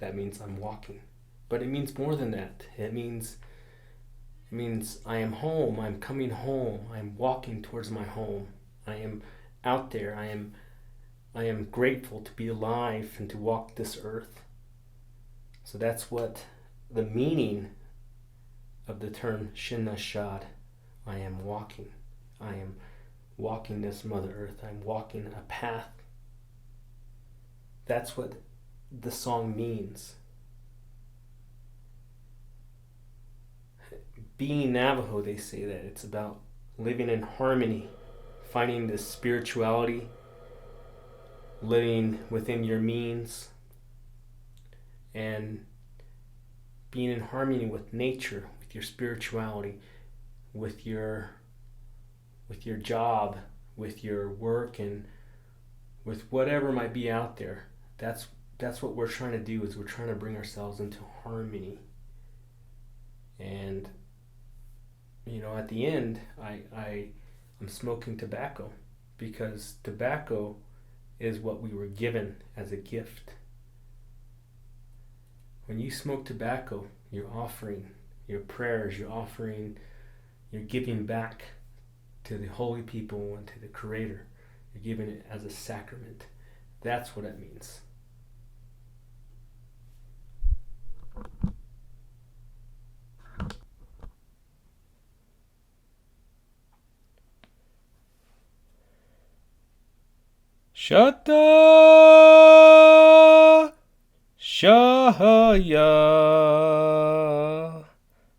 that means I'm walking. But it means more than that. It means I am home, I'm coming home, I'm walking towards my home. I am out there. I am grateful to be alive and to walk this earth. So that's what the meaning of the term Shinashad. I am walking. I am walking this Mother Earth. I'm walking a path. That's what the song means. Being Navajo, they say that it's about living in harmony, finding this spirituality, living within your means, and being in harmony with nature, with your spirituality, with your job, with your work, and with whatever might be out there. That's what we're trying to do, is we're trying to bring ourselves into harmony. And at the end, I'm smoking tobacco, because tobacco is what we were given as a gift. When you smoke tobacco, you're offering your prayers, you're giving back to the holy people and to the Creator. You're giving it as a sacrament. That's what it means. Shata Shahaya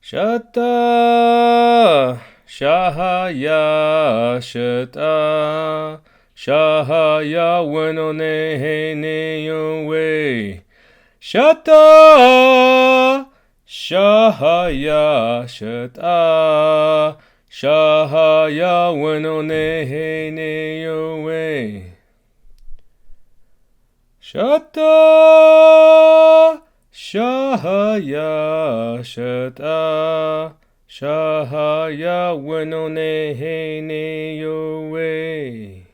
Shata Shahaya Shata Shahaya Wenone Neyowe Shata Shahaya Shata Shahaya Wenone Neyowe Shata Shahaya Shata Shahaya Wenone Neyowe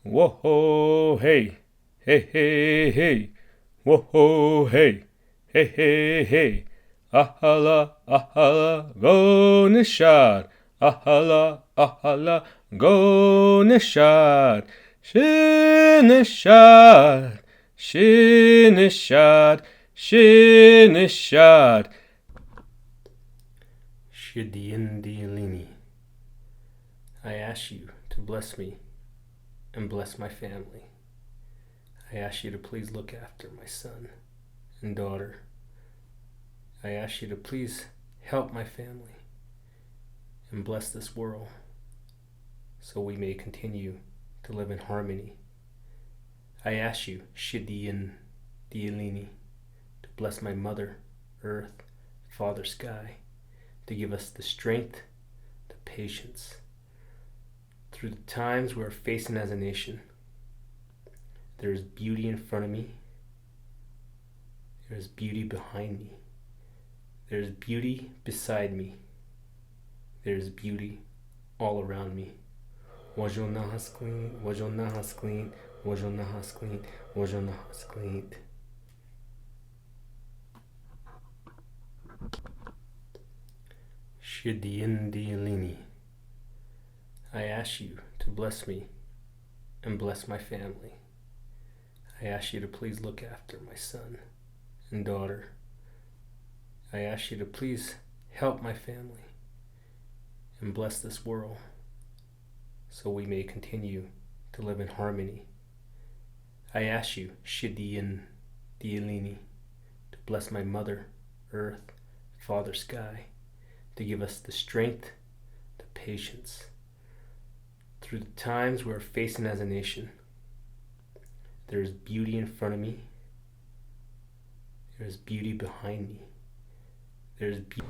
Whoa hey hey hey hey Whoa hey hey hey hey Ahala ahala go nishad Ahala ahala go nishad Shinishad, Shinishad, Shinishad. Shidiyindiyalini. I ask you to bless me and bless my family. I ask you to please look after my son and daughter. I ask you to please help my family and bless this world so we may continue to live in harmony. I ask you, Shidiyan Dialini, to bless my mother, earth, father, sky, to give us the strength, the patience, through the times we're facing as a nation. There is beauty in front of me. There is beauty behind me. There is beauty beside me. There is beauty all around me. Wajonahas clean, Wajonahas clean, Wajonahas clean, Wajonahas clean. Shidiyindiyalini. I ask you to bless me and bless my family. I ask you to please look after my son and daughter. I ask you to please help my family and bless this world so we may continue to live in harmony. I ask you, Shidiyan Dialini, to bless my mother, earth, father, sky, to give us the strength, the patience, through the times we're facing as a nation. There is beauty in front of me. There is beauty behind me. There is beauty.